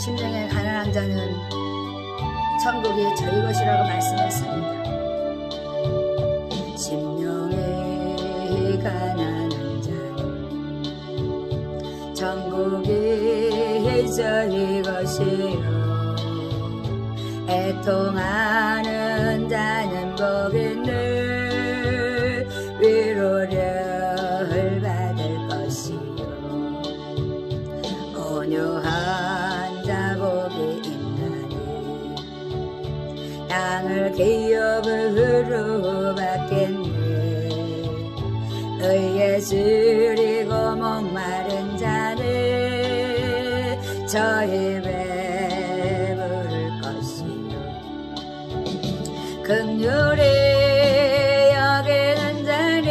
심령의 가난한 자는 천국이 저희 것이라고 말씀했습니다. 심령의 가난한 자는 천국이 저희 것이요 애통하는 자는 복을 위로를 받을 것이요 온유한 자 복이 있나니 땅을 기업으로 받겠네. 의에 쓰리고 목마른 자는 저희 배 부를 것이요 긍휼히 여기는 자는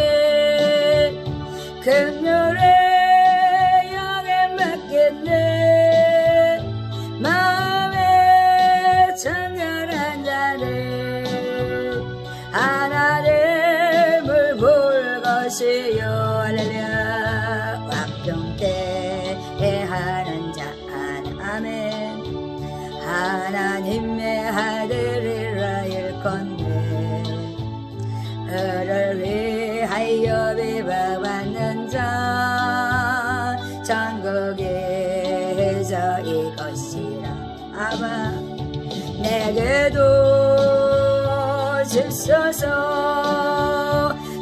긍휼히 여김 받겠네. 마음에 청결한 자는 하나님을 볼 것이요 할렐루야. 왕평때 하는 자 아멘. 하나님의 아들이라 일건데 그를 위하여 비박받는 자 천국에서 이것이라. 아바 내게도 주소서.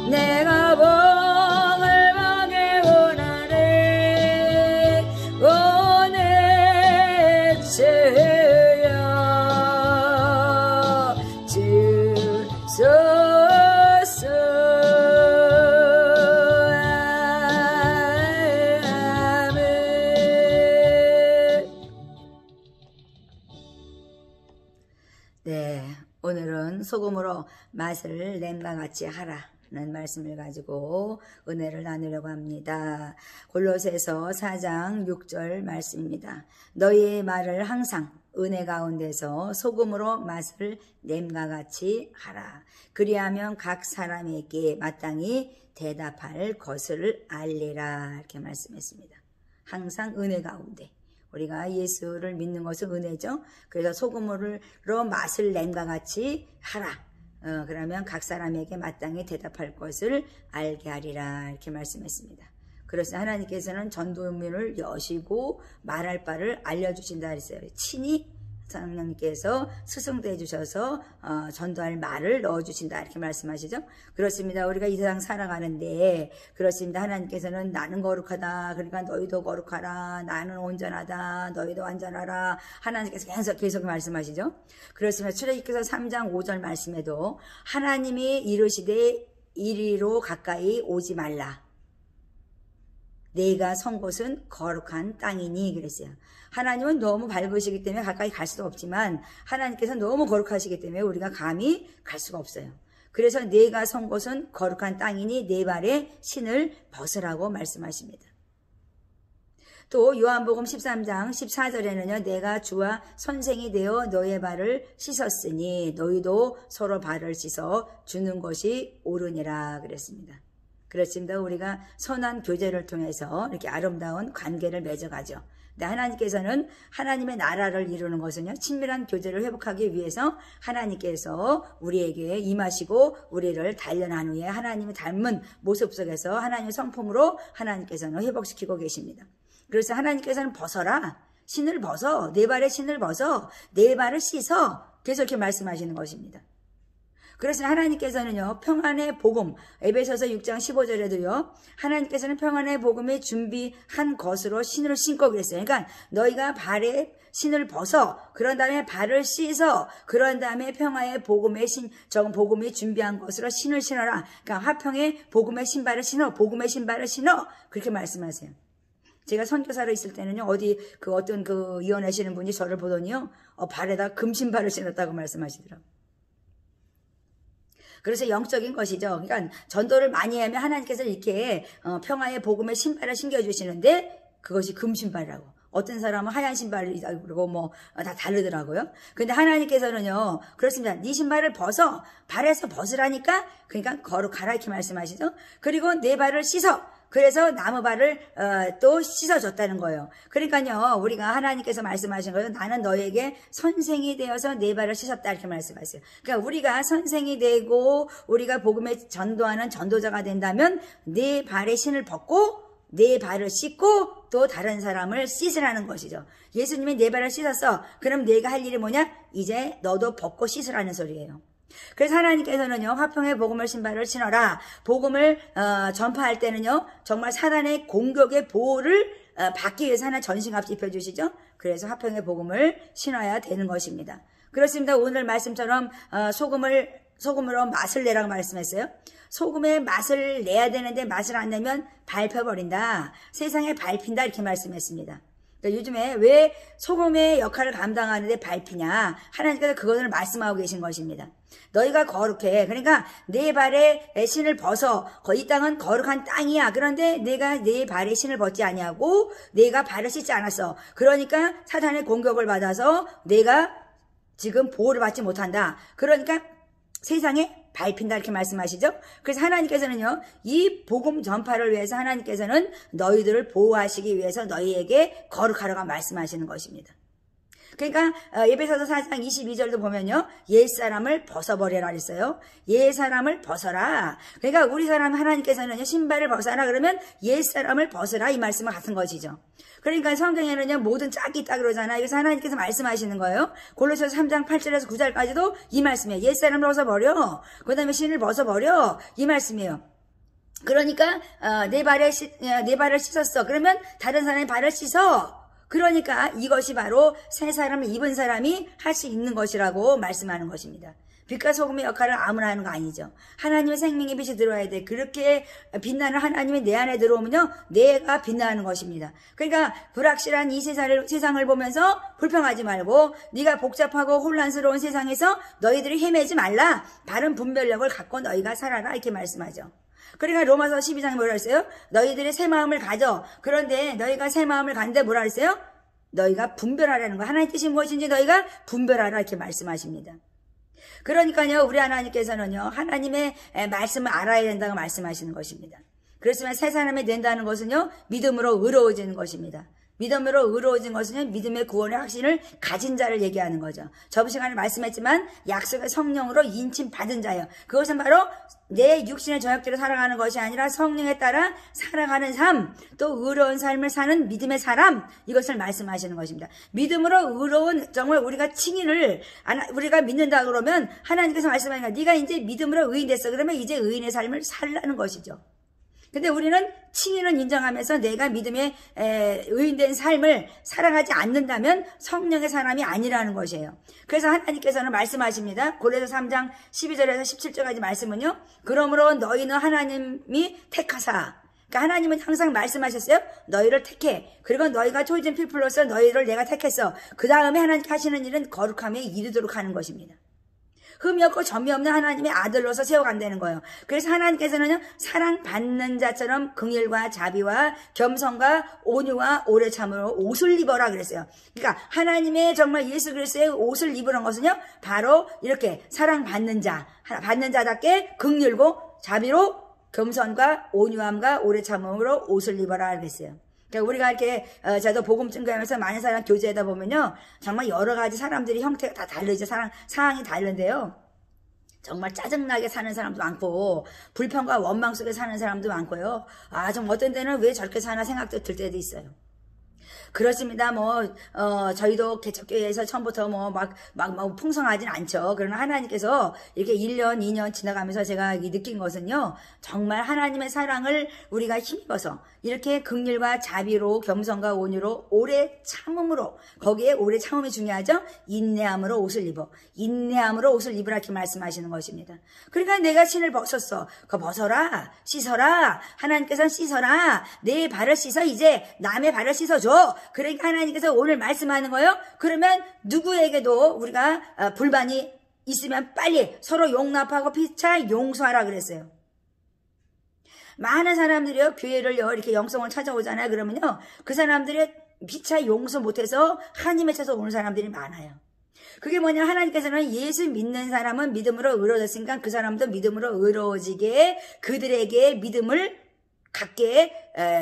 내가 복을 받기 원하네. 오늘 주여 주소서. 아멘. 네, 오늘은 소금으로 맛을 낸과 같이 하라는 말씀을 가지고 은혜를 나누려고 합니다. 골로새서 4장 6절 말씀입니다. 너희의 말을 항상 은혜 가운데서 소금으로 맛을 냄과 같이 하라. 그리하면 각 사람에게 마땅히 대답할 것을 알리라. 이렇게 말씀했습니다. 항상 은혜 가운데. 우리가 예수를 믿는 것은 은혜죠. 그래서 소금으로 맛을 냄과 같이 하라. 그러면 각 사람에게 마땅히 대답할 것을 알게 하리라. 이렇게 말씀했습니다. 그래서 하나님께서는 전도문을 여시고 말할 바를 알려주신다 그랬어요. 친히 성령님께서 스승돼 주셔서 전도할 말을 넣어주신다 이렇게 말씀하시죠. 그렇습니다. 우리가 이 세상 살아가는데 그렇습니다. 하나님께서는 나는 거룩하다. 그러니까 너희도 거룩하라. 나는 온전하다. 너희도 완전하라. 하나님께서 계속 말씀하시죠. 그렇습니다. 출애굽기서 3장 5절 말씀에도 하나님이 이르시되 이리로 가까이 오지 말라. 내가 선 곳은 거룩한 땅이니 그랬어요. 하나님은 너무 밝으시기 때문에 가까이 갈 수도 없지만 하나님께서 너무 거룩하시기 때문에 우리가 감히 갈 수가 없어요. 그래서 내가 선 곳은 거룩한 땅이니 내 발에 신을 벗으라고 말씀하십니다. 또 요한복음 13장 14절에는요. 내가 주와 선생이 되어 너의 발을 씻었으니 너희도 서로 발을 씻어 주는 것이 옳으니라 그랬습니다. 그렇습니다. 우리가 선한 교제를 통해서 이렇게 아름다운 관계를 맺어가죠. 근데 하나님께서는 하나님의 나라를 이루는 것은요. 친밀한 교제를 회복하기 위해서 하나님께서 우리에게 임하시고 우리를 단련한 후에 하나님을 닮은 모습 속에서 하나님의 성품으로 하나님께서는 회복시키고 계십니다. 그래서 하나님께서는 벗어라. 신을 벗어. 내 발에 신을 벗어. 내 발을 씻어. 계속 이렇게 말씀하시는 것입니다. 그래서 하나님께서는요. 평안의 복음 에베소서 6장 15절에도요. 하나님께서는 평안의 복음에 준비한 것으로 신을 신고 그랬어요. 그러니까 너희가 발에 신을 벗어 그런 다음에 발을 씻어 그런 다음에 평화의 복음의 복음이 준비한 것으로 신을 신어라. 그러니까 화평의 복음의 신발을 신어 복음의 신발을 신어 그렇게 말씀하세요. 제가 선교사로 있을 때는요. 어떤 이혼하시는 분이 저를 보더니요. 발에다 금신발을 신었다고 말씀하시더라고요. 그래서 영적인 것이죠. 그러니까 전도를 많이 하면 하나님께서 이렇게 평화의 복음의 신발을 신겨주시는데 그것이 금신발이라고. 어떤 사람은 하얀 신발이라고 그러고 다 다르더라고요. 근데 하나님께서는요. 그렇습니다. 네 신발을 벗어 발에서 벗으라니까 그러니까 거룩하라 이렇게 말씀하시죠. 그리고 내 발을 씻어 그래서 나무발을 또 씻어줬다는 거예요. 그러니까요, 우리가 하나님께서 말씀하신 거예요. 나는 너에게 선생이 되어서 내 발을 씻었다 이렇게 말씀하세요. 그러니까 우리가 선생이 되고 우리가 복음에 전도하는 전도자가 된다면 내 발에 신을 벗고 내 발을 씻고 또 다른 사람을 씻으라는 것이죠. 예수님이 내 발을 씻었어. 그럼 내가 할 일이 뭐냐? 이제 너도 벗고 씻으라는 소리예요. 그래서 하나님께서는요, 화평의 복음을 신발을 신어라. 복음을 전파할 때는요, 정말 사단의 공격의 보호를 받기 위해서 하나 전신갑 입혀주시죠. 그래서 화평의 복음을 신어야 되는 것입니다. 그렇습니다. 오늘 말씀처럼 소금으로 맛을 내라고 말씀했어요. 소금의 맛을 내야 되는데 맛을 안 내면 밟혀버린다. 세상에 밟힌다 이렇게 말씀했습니다. 그러니까 요즘에 왜 소금의 역할을 감당하는데 밟히냐. 하나님께서 그것을 말씀하고 계신 것입니다. 너희가 거룩해. 그러니까 내 발에 신을 벗어. 이 땅은 거룩한 땅이야. 그런데 내가 내 발에 신을 벗지 아니하고 내가 발을 씻지 않았어. 그러니까 사탄의 공격을 받아서 내가 지금 보호를 받지 못한다. 그러니까 세상에 밟힌다 이렇게 말씀하시죠. 그래서 하나님께서는요, 이 복음 전파를 위해서 하나님께서는 너희들을 보호하시기 위해서 너희에게 거룩하라고 말씀하시는 것입니다. 그러니까 에베소서 4장 22절도 보면요, 옛사람을 벗어버려라 그랬어요. 옛사람을 벗어라. 그러니까 우리 사람 하나님께서는요, 신발을 벗어라 그러면 옛사람을 벗어라 이 말씀과 같은 것이죠. 그러니까 성경에는요, 모든 짝이 있다 그러잖아요. 그래서 하나님께서 말씀하시는 거예요. 골로새서 3장 8절에서 9절까지도 이 말씀이에요. 옛사람을 벗어버려. 그 다음에 신을 벗어버려. 이 말씀이에요. 그러니까 내 발을 씻었어. 그러면 다른 사람의 발을 씻어. 그러니까 이것이 바로 새 사람을 입은 사람이 할 수 있는 것이라고 말씀하는 것입니다. 빛과 소금의 역할을 아무나 하는 거 아니죠. 하나님의 생명의 빛이 들어와야 돼. 그렇게 빛나는 하나님이 내 안에 들어오면요, 내가 빛나는 것입니다. 그러니까 불확실한 이 세상을 보면서 불평하지 말고 네가 복잡하고 혼란스러운 세상에서 너희들이 헤매지 말라. 바른 분별력을 갖고 너희가 살아라 이렇게 말씀하죠. 그러니까 로마서 12장에 뭐라 했어요? 너희들이 새 마음을 가져. 그런데 너희가 새 마음을 갖는데 뭐라 했어요? 너희가 분별하라는 거. 하나님의 뜻이 무엇인지 너희가 분별하라 이렇게 말씀하십니다. 그러니까요, 우리 하나님께서는요, 하나님의 말씀을 알아야 된다고 말씀하시는 것입니다. 그렇지만 새 사람이 된다는 것은요, 믿음으로 의로워지는 것입니다. 믿음으로 의로워진 것은 믿음의 구원의 확신을 가진 자를 얘기하는 거죠. 저번 시간에 말씀했지만 약속의 성령으로 인침 받은 자예요. 그것은 바로 내 육신의 저역대로 살아가는 것이 아니라 성령에 따라 살아가는 삶, 또 의로운 삶을 사는 믿음의 사람, 이것을 말씀하시는 것입니다. 믿음으로 의로운, 정말 우리가 칭의를 우리가 믿는다 그러면 하나님께서 말씀하니까 네가 이제 믿음으로 의인됐어. 그러면 이제 의인의 삶을 살라는 것이죠. 근데 우리는 칭의는 인정하면서 내가 믿음의 의인된 삶을 살아가지 않는다면 성령의 사람이 아니라는 것이에요. 그래서 하나님께서는 말씀하십니다. 골로새 3장 12절에서 17절까지 말씀은요, 그러므로 너희는 하나님이 택하사, 그러니까 하나님은 항상 말씀하셨어요. 너희를 택해. 그리고 너희가 초이즌 피플로서 너희를 내가 택했어. 그 다음에 하나님께 하시는 일은 거룩함에 이르도록 하는 것입니다. 흠이 없고 점이 없는 하나님의 아들로서 세워간다는 거예요. 그래서 하나님께서는요, 사랑받는 자처럼 긍휼과 자비와 겸손과 온유와 오래 참으로 옷을 입어라 그랬어요. 그러니까 하나님의 정말 예수 그리스도의 옷을 입으는 것은요, 바로 이렇게 사랑받는 자, 받는 자답게 긍휼고 자비로 겸손과 온유함과 오래 참음으로 옷을 입어라 그랬어요. 그러니까 우리가 이렇게 저도 복음 증거하면서 많은 사람 교제하다 보면요, 정말 여러 가지 사람들이 형태가 다 다르죠. 상황이 다른데요, 정말 짜증나게 사는 사람도 많고 불평과 원망 속에 사는 사람도 많고요. 좀 어떤 데는 왜 저렇게 사나 생각도 들 때도 있어요. 그렇습니다. 저희도 개척교회에서 처음부터 막 풍성하진 않죠. 그러나 하나님께서 이렇게 1년, 2년 지나가면서 제가 느낀 것은요, 정말 하나님의 사랑을 우리가 힘입어서 이렇게 긍휼과 자비로 겸손과 온유로 오래 참음으로, 거기에 오래 참음이 중요하죠. 인내함으로 옷을 입어. 인내함으로 옷을 입으라 이렇게 말씀하시는 것입니다. 그러니까 내가 신을 벗었어. 그거 벗어라. 씻어라. 하나님께서는 씻어라. 내 발을 씻어. 이제 남의 발을 씻어줘. 그러니까 하나님께서 오늘 말씀하는 거예요. 그러면 누구에게도 우리가 불만이 있으면 빨리 서로 용납하고 피차 용서하라 그랬어요. 많은 사람들이요, 교회를요, 이렇게 영성을 찾아오잖아요. 그러면요, 그 사람들이 피차 용서 못해서 한임에 쳐서 오는 사람들이 많아요. 그게 뭐냐, 하나님께서는 예수 믿는 사람은 믿음으로 의로워졌으니까 그 사람도 믿음으로 의로워지게 그들에게 믿음을 갖게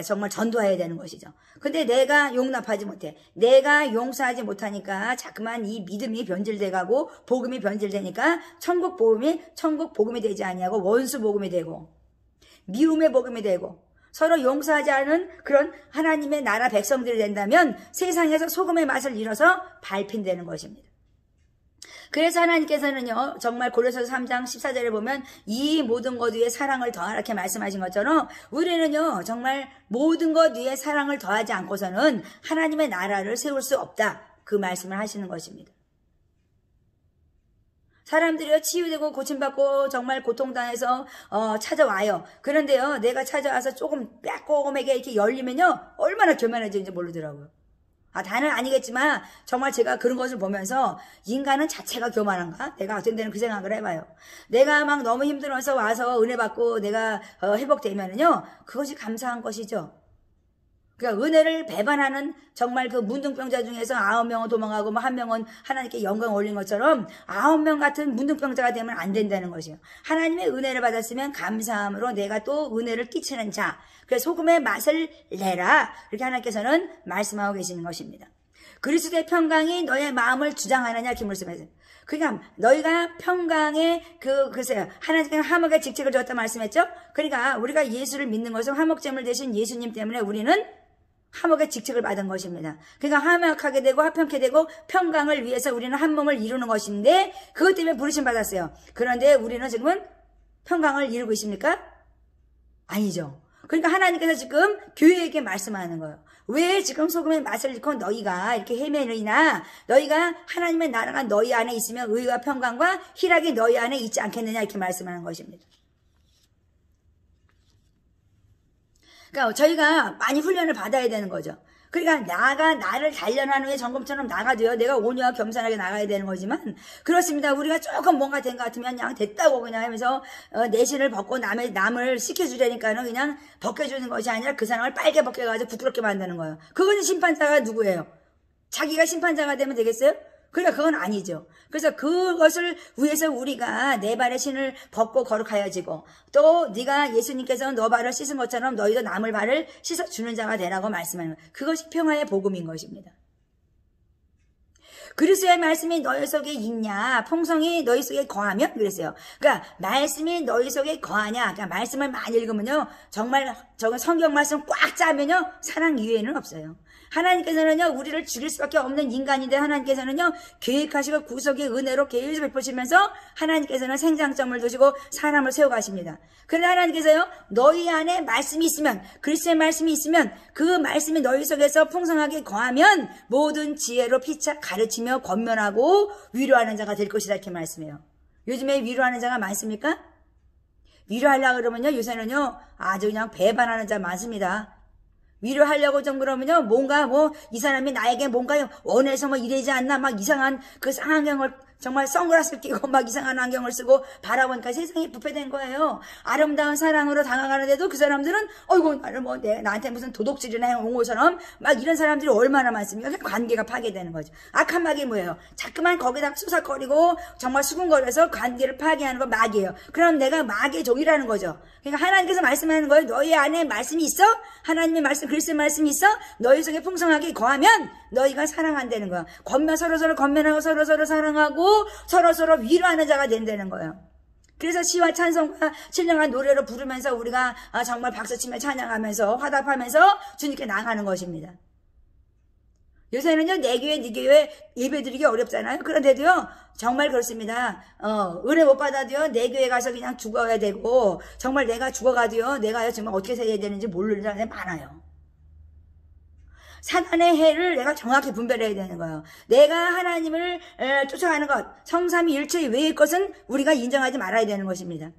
정말 전도해야 되는 것이죠. 근데 내가 용납하지 못해. 내가 용서하지 못하니까 자꾸만 이 믿음이 변질돼가고 복음이 변질되니까 천국 복음이 되지 아니하고 원수 복음이 되고 미움의 복음이 되고 서로 용서하지 않은 그런 하나님의 나라 백성들이 된다면 세상에서 소금의 맛을 잃어서 발핀되는 것입니다. 그래서 하나님께서는요, 정말 고린도서 3장 14절에 보면 이 모든 것 위에 사랑을 더하라 이렇게 말씀하신 것처럼 우리는요, 정말 모든 것 위에 사랑을 더하지 않고서는 하나님의 나라를 세울 수 없다. 그 말씀을 하시는 것입니다. 사람들이요, 치유되고 고침받고 정말 고통당해서 찾아와요. 그런데요, 내가 찾아와서 조금 빼꼼하게 이렇게 열리면요, 얼마나 교만해지는지 모르더라고요. 다는 아니겠지만 정말 제가 그런 것을 보면서 인간은 자체가 교만한가? 내가 어떤 데는 그 생각을 해봐요. 내가 막 너무 힘들어서 와서 은혜 받고 내가 회복되면은요, 그것이 감사한 것이죠. 그러니까 은혜를 배반하는 정말 그 문둥병자 중에서 9명은 도망가고 뭐 1명은 하나님께 영광 올린 것처럼 9명 같은 문둥병자가 되면 안 된다는 것이에요. 하나님의 은혜를 받았으면 감사함으로 내가 또 은혜를 끼치는 자. 그래서 소금의 맛을 내라. 이렇게 하나님께서는 말씀하고 계시는 것입니다. 그리스도의 평강이 너의 마음을 주장하느냐 이렇게 말씀하세요. 그러니까 너희가 평강에 글쎄요, 하나님께서 화목의 직책을 줬다 말씀했죠. 그러니까 우리가 예수를 믿는 것은 화목제물 대신 예수님 때문에 우리는 화목의 직책을 받은 것입니다. 그러니까 화목하게 되고 화평케 되고 평강을 위해서 우리는 한 몸을 이루는 것인데 그것 때문에 부르심 받았어요. 그런데 우리는 지금은 평강을 이루고 있습니까? 아니죠. 그러니까 하나님께서 지금 교회에게 말씀하는 거예요. 왜 지금 소금의 맛을 잃고 너희가 이렇게 헤매느냐? 너희가 하나님의 나라가 너희 안에 있으면 의와 평강과 희락이 너희 안에 있지 않겠느냐 이렇게 말씀하는 것입니다. 그러니까 저희가 많이 훈련을 받아야 되는 거죠. 그러니까 나를 단련한 후에 점검처럼 나가도요. 내가 온유와 겸손하게 나가야 되는 거지만 그렇습니다. 우리가 조금 뭔가 된 것 같으면 그냥 됐다고 그냥 하면서 내신을 벗고 남을 시켜주려니까는 그냥 벗겨주는 것이 아니라 그 사람을 빨개 벗겨가지고 부드럽게 만드는 거예요. 그건 심판자가 누구예요? 자기가 심판자가 되면 되겠어요? 그러니까 그건 아니죠. 그래서 그것을 위해서 우리가 내 발의 신을 벗고 거룩하여지고 또 네가 예수님께서 너 발을 씻은 것처럼 너희도 남을 발을 씻어주는 자가 되라고 말씀하는 거예요. 그것이 평화의 복음인 것입니다. 그리스도의 말씀이 너희 속에 있냐? 풍성이 너희 속에 거하면? 그랬어요. 그러니까 말씀이 너희 속에 거하냐? 그러니까 말씀을 많이 읽으면요. 정말 성경 말씀 꽉 짜면요. 사랑 이외에는 없어요. 하나님께서는요, 우리를 죽일 수밖에 없는 인간인데 하나님께서는요, 계획하시고 구속의 은혜로 계속 베푸시면서 하나님께서는 생장점을 두시고 사람을 세워가십니다. 그런데 하나님께서요, 너희 안에 말씀이 있으면, 그리스도의 말씀이 있으면 그 말씀이 너희 속에서 풍성하게 거하면 모든 지혜로 피차 가르치며 권면하고 위로하는 자가 될 것이다 이렇게 말씀해요. 요즘에 위로하는 자가 많습니까? 위로하려고 그러면요, 요새는요, 아주 그냥 배반하는 자 많습니다. 위로하려고 좀 그러면요, 뭔가 이 사람이 나에게 뭔가 원해서 이러지 않나, 막 이상한 그 쌍안경을, 정말 선글라스를 끼고 막 이상한 안경을 쓰고 바라보니까 세상이 부패된 거예요. 아름다운 사랑으로 다가가는데도 그 사람들은, 어이구, 나를 나한테 무슨 도둑질이나 해온 것처럼 막 이런 사람들이 얼마나 많습니까? 관계가 파괴되는 거죠. 악한 막이 뭐예요? 자꾸만 거기다 수삭거리고 정말 수군거려서 관계를 파괴하는 거 막이에요. 그럼 내가 막의 종이라는 거죠. 그러니까 하나님께서 말씀하는 거예요. 너희 안에 말씀이 있어? 하나님의 말씀, 그리스도의 말씀이 있어? 너희 속에 풍성하게 거하면 너희가 사랑한다는 거야. 서로서로 권면하고 서로서로 사랑하고 서로서로 위로하는 자가 된다는 거예요. 그래서 시와 찬송과 신령한 노래로 부르면서 우리가 정말 박수치며 찬양하면서 화답하면서 주님께 나가는 것입니다. 요새는요, 내 교회, 네 교회 예배드리기 어렵잖아요. 그런데도요, 정말 그렇습니다. 은혜 못 받아도요, 내 교회 가서 그냥 죽어야 되고, 정말 내가 죽어가도요, 내가 정말 어떻게 살아야 되는지 모르는 사람이 많아요. 사단의 해를 내가 정확히 분별해야 되는 거예요. 내가 하나님을 쫓아가는 것, 성삼위일체 외의 것은 우리가 인정하지 말아야 되는 것입니다.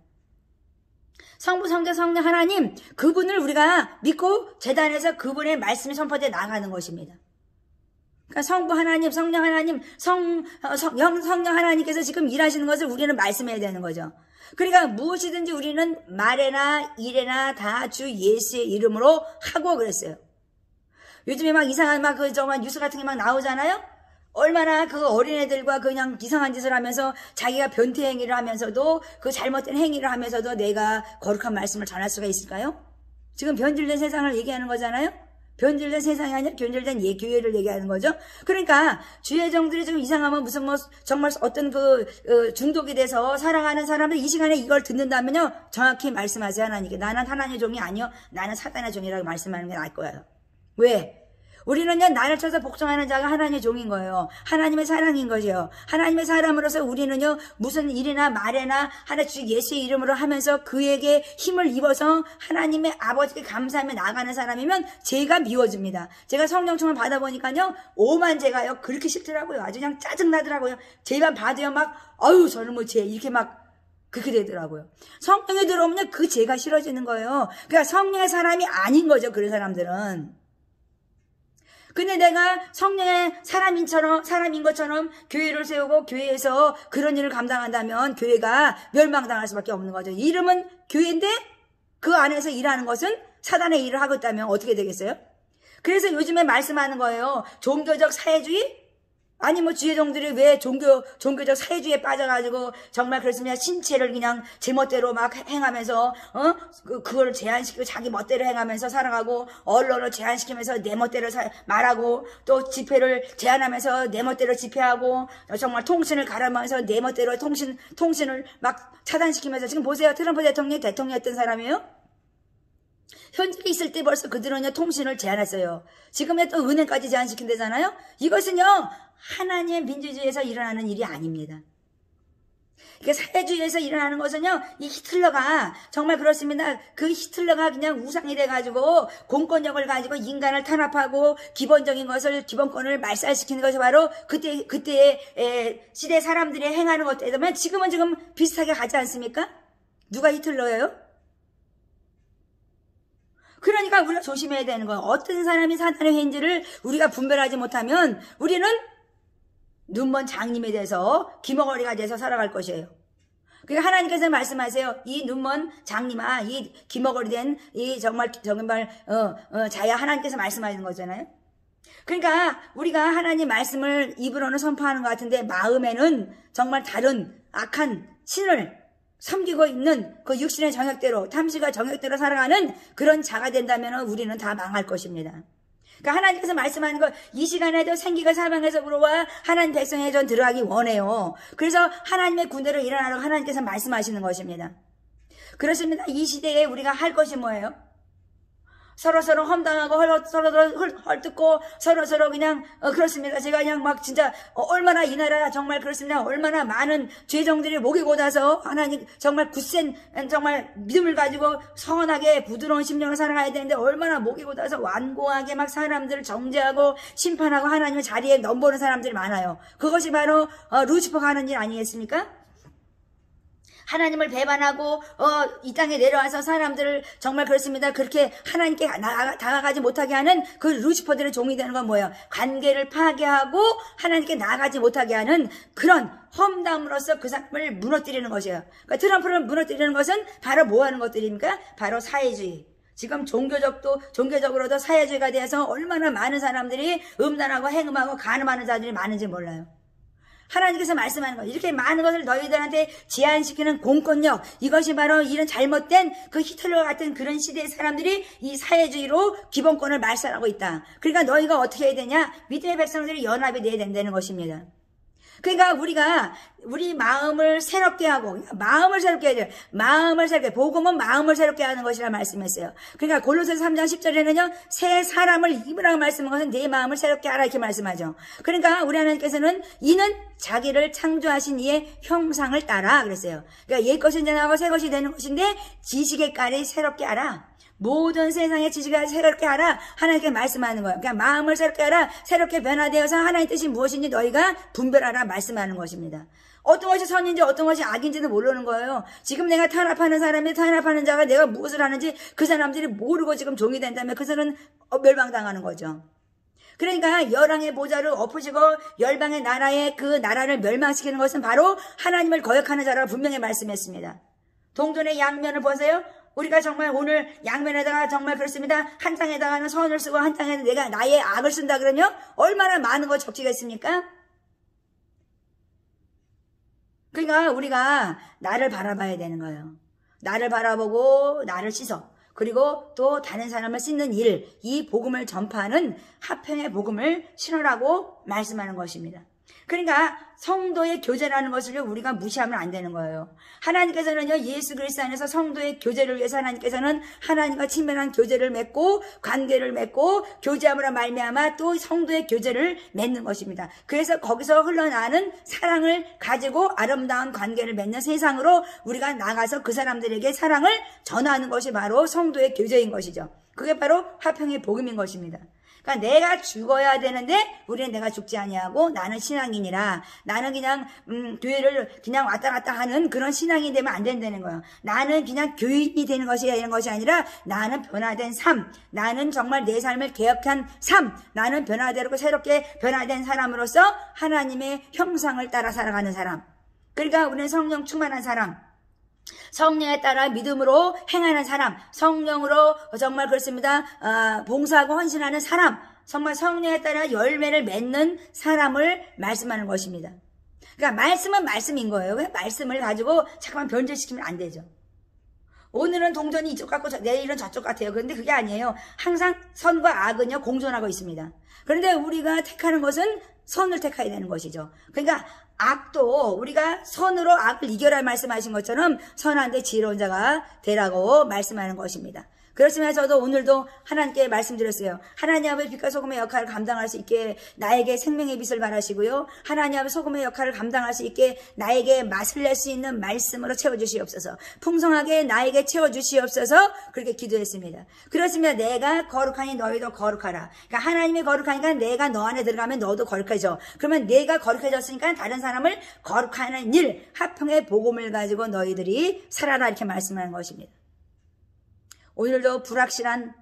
성부, 성자, 성령 하나님, 그분을 우리가 믿고 제단에서 그분의 말씀이 선포되어 나가는 것입니다. 그러니까 성부 하나님, 성령 하나님, 성령 하나님께서 지금 일하시는 것을 우리는 말씀해야 되는 거죠. 그러니까 무엇이든지 우리는 말에나 일에나 다 주 예수의 이름으로 하고 그랬어요. 요즘에 막 이상한 정말 뉴스 같은 게 막 나오잖아요? 얼마나 그 어린애들과 그냥 이상한 짓을 하면서 자기가 변태 행위를 하면서도 그 잘못된 행위를 하면서도 내가 거룩한 말씀을 전할 수가 있을까요? 지금 변질된 세상을 얘기하는 거잖아요. 변질된 세상이 아니라 변질된 교회를 얘기하는 거죠. 그러니까 주의 종들이 좀 이상하면 무슨 뭐 정말 어떤 중독이 돼서 살아가는 사람들 이 시간에 이걸 듣는다면요, 정확히 말씀하세요. 하나님께. 나는 하나님의 종이 아니요, 나는 사단의 종이라고 말씀하는 게 나을 거예요. 왜? 우리는요, 나를 쳐서 복종하는 자가 하나님의 종인 거예요. 하나님의 사랑인 거죠. 하나님의 사람으로서 우리는요, 무슨 일이나 말이나 하나 주 예수의 이름으로 하면서 그에게 힘을 입어서 하나님의 아버지께 감사하며 나가는 사람이면 죄가 미워집니다. 제가 성령충을 받아보니까요, 오만 죄가요, 그렇게 싫더라고요. 아주 그냥 짜증나더라고요. 죄만 봐도요, 막, 아유, 저는 뭐 죄, 이렇게 막, 그렇게 되더라고요. 성령에 들어오면 그 죄가 싫어지는 거예요. 그러니까 성령의 사람이 아닌 거죠, 그런 사람들은. 근데 내가 성령의 사람인 것처럼 교회를 세우고 교회에서 그런 일을 감당한다면 교회가 멸망당할 수밖에 없는 거죠. 이름은 교회인데 그 안에서 일하는 것은 사단의 일을 하고 있다면 어떻게 되겠어요? 그래서 요즘에 말씀하는 거예요. 종교적 사회주의? 아니 뭐 주의종들이 왜 종교적 사회주의에 빠져가지고 정말 그렇습니다. 신체를 그냥 제 멋대로 막 행하면서 그걸 제한시키고 자기 멋대로 행하면서 살아가고, 언론을 제한시키면서 내 멋대로 말하고, 또 집회를 제한하면서 내 멋대로 집회하고, 정말 통신을 가라면서 내 멋대로 통신을 막 차단시키면서. 지금 보세요. 트럼프 대통령이었던 사람이에요. 현직에 있을 때 벌써 그들은요, 통신을 제한했어요. 지금은 또 은행까지 제한시킨다잖아요. 이것은요, 하나님의 민주주의에서 일어나는 일이 아닙니다. 그러니까 사회주의에서 일어나는 것은요, 이 히틀러가 정말 그렇습니다. 그 히틀러가 그냥 우상이 돼가지고 공권력을 가지고 인간을 탄압하고 기본권을 말살시키는 것이 바로 그때의 시대 사람들이 행하는 것들이면 지금은 지금 비슷하게 가지 않습니까? 누가 히틀러예요? 그러니까 우리가 조심해야 되는 거예요. 어떤 사람이 사단의 행위를 우리가 분별하지 못하면 우리는 눈먼 장님에 대해서 기머거리가 돼서 살아갈 것이에요. 그러니까 하나님께서 말씀하세요. 이 눈먼 장님아, 이 기머거리 된 이 정말 자야, 하나님께서 말씀하시는 거잖아요. 그러니까 우리가 하나님 말씀을 입으로는 선포하는 것 같은데 마음에는 정말 다른 악한 신을 섬기고 있는 그 육신의 정욕대로, 탐심과 정욕대로 살아가는 그런 자가 된다면 우리는 다 망할 것입니다. 그러니까 하나님께서 말씀하는 거, 이 시간에도 생기가 사방에서 불어와 하나님 백성에 전 들어가기 원해요. 그래서 하나님의 군대로 일어나라고 하나님께서 말씀하시는 것입니다. 그렇습니다. 이 시대에 우리가 할 것이 뭐예요? 서로서로 험담하고 서로서로 헐뜯고 서로서로 그냥 그렇습니다. 제가 그냥 막 진짜 얼마나 이 나라 정말 그렇습니다. 얼마나 많은 죄종들이 목이 곧아서 하나님 정말 굳센 정말 믿음을 가지고 선하게 부드러운 심령을 살아가야 되는데 얼마나 목이 곧아서 완고하게 막 사람들을 정죄하고 심판하고 하나님의 자리에 넘보는 사람들이 많아요. 그것이 바로 루시퍼가 하는 일 아니겠습니까? 하나님을 배반하고 이 땅에 내려와서 사람들을 정말 그렇습니다. 그렇게 하나님께 다가가지 못하게 하는 그 루시퍼들의 종이 되는 건 뭐예요? 관계를 파괴하고 하나님께 나아가지 못하게 하는 그런 험담으로써 그 사람을 무너뜨리는 것이에요. 그러니까 트럼프를 무너뜨리는 것은 바로 뭐 하는 것들입니까? 바로 사회주의. 지금 종교적으로도 사회주의가 되어서 얼마나 많은 사람들이 음란하고 행음하고 간음하는 자들이 많은지 몰라요. 하나님께서 말씀하는 것, 이렇게 많은 것을 너희들한테 제한시키는 공권력, 이것이 바로 이런 잘못된 그 히틀러 같은 그런 시대의 사람들이 이 사회주의로 기본권을 말살하고 있다. 그러니까 너희가 어떻게 해야 되냐? 믿음의 백성들이 연합이 돼야 된다는 것입니다. 그러니까 우리가 우리 마음을 새롭게 하고, 마음을 새롭게 해야 돼요. 마음을 새롭게, 복음은 마음을 새롭게 하는 것이라 말씀했어요. 그러니까 골로새서 3장 10절에는요, 새 사람을 입으라고 말씀한 것은 내 마음을 새롭게 하라 이렇게 말씀하죠. 그러니까 우리 하나님께서는 이는 자기를 창조하신 이의 형상을 따라 그랬어요. 그러니까 옛 것은 지나가고 새 것이 되는 것인데 지식의 깔이 새롭게 하라. 모든 세상의 지식을 새롭게 하라. 하나님께 말씀하는 거예요. 그러니까 마음을 새롭게 하라. 새롭게 변화되어서 하나님의 뜻이 무엇인지 너희가 분별하라 말씀하는 것입니다. 어떤 것이 선인지 어떤 것이 악인지도 모르는 거예요. 지금 내가 탄압하는 사람이 탄압하는 자가 내가 무엇을 하는지 그 사람들이 모르고 지금 종이 된다면 그 사람은 멸망당하는 거죠. 그러니까 열왕의 보좌를 엎으시고 열방의 나라의 그 나라를 멸망시키는 것은 바로 하나님을 거역하는 자라고 분명히 말씀했습니다. 동전의 양면을 보세요. 우리가 정말 오늘 양면에다가 정말 그렇습니다. 한 장에다가는 선을 쓰고 한 장에는 내가 나의 악을 쓴다 그러면 얼마나 많은 걸 적히겠습니까? 그러니까 우리가 나를 바라봐야 되는 거예요. 나를 바라보고 나를 씻어. 그리고 또 다른 사람을 씻는 일, 이 복음을 전파하는 화평의 복음을 신으라고 말씀하는 것입니다. 그러니까 성도의 교제라는 것을 우리가 무시하면 안 되는 거예요. 하나님께서는요, 예수 그리스도 안에서 성도의 교제를 위해서 하나님께서는 하나님과 친밀한 교제를 맺고 관계를 맺고 교제함으로 말미암아 또 성도의 교제를 맺는 것입니다. 그래서 거기서 흘러나는 사랑을 가지고 아름다운 관계를 맺는 세상으로 우리가 나가서 그 사람들에게 사랑을 전하는 것이 바로 성도의 교제인 것이죠. 그게 바로 화평의 복음인 것입니다. 그러니까 내가 죽어야 되는데 우리는 내가 죽지 아니하고 나는 신앙인이라 나는 그냥 교회를 그냥 왔다 갔다 하는 그런 신앙이 되면 안 된다는 거예요. 나는 그냥 교인이 되는 것이 아니라 나는 변화된 삶, 나는 정말 내 삶을 개혁한 삶, 나는 변화되고 새롭게 변화된 사람으로서 하나님의 형상을 따라 살아가는 사람. 그러니까 우리는 성령 충만한 사람, 성령에 따라 믿음으로 행하는 사람, 성령으로 정말 그렇습니다. 봉사하고 헌신하는 사람, 정말 성령에 따라 열매를 맺는 사람을 말씀하는 것입니다. 그러니까 말씀은 말씀인 거예요. 말씀을 가지고 잠깐만 변질시키면 안 되죠. 오늘은 동전이 이쪽 같고 내일은 저쪽 같아요. 그런데 그게 아니에요. 항상 선과 악은요 공존하고 있습니다. 그런데 우리가 택하는 것은 선을 택해야 되는 것이죠. 그러니까 악도 우리가 선으로 악을 이겨라 말씀하신 것처럼 선한데 지혜로운 자가 되라고 말씀하는 것입니다. 그렇지만 저도 오늘도 하나님께 말씀드렸어요. 하나님 아버지 빛과 소금의 역할을 감당할 수 있게 나에게 생명의 빛을 발하시고요. 하나님 아버지 소금의 역할을 감당할 수 있게 나에게 맛을 낼 수 있는 말씀으로 채워주시옵소서. 풍성하게 나에게 채워주시옵소서. 그렇게 기도했습니다. 그렇습니다. 내가 거룩하니 너희도 거룩하라. 그러니까 하나님이 거룩하니까 내가 너 안에 들어가면 너도 거룩해져. 그러면 내가 거룩해졌으니까 다른 사람을 거룩하는 일, 화평의 복음을 가지고 너희들이 살아라 이렇게 말씀하는 것입니다. 오늘도 불확실한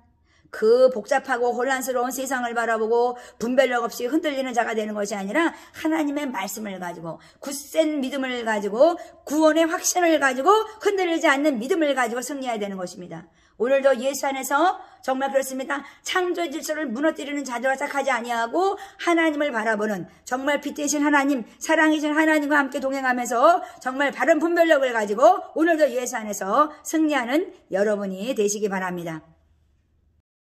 그 복잡하고 혼란스러운 세상을 바라보고 분별력 없이 흔들리는 자가 되는 것이 아니라 하나님의 말씀을 가지고 굳센 믿음을 가지고 구원의 확신을 가지고 흔들리지 않는 믿음을 가지고 승리해야 되는 것입니다. 오늘도 예수 안에서 정말 그렇습니다. 창조 질서를 무너뜨리는 자들과 착하지 아니하고 하나님을 바라보는 정말 빛 되신 하나님, 사랑이신 하나님과 함께 동행하면서 정말 바른 분별력을 가지고 오늘도 예수 안에서 승리하는 여러분이 되시기 바랍니다.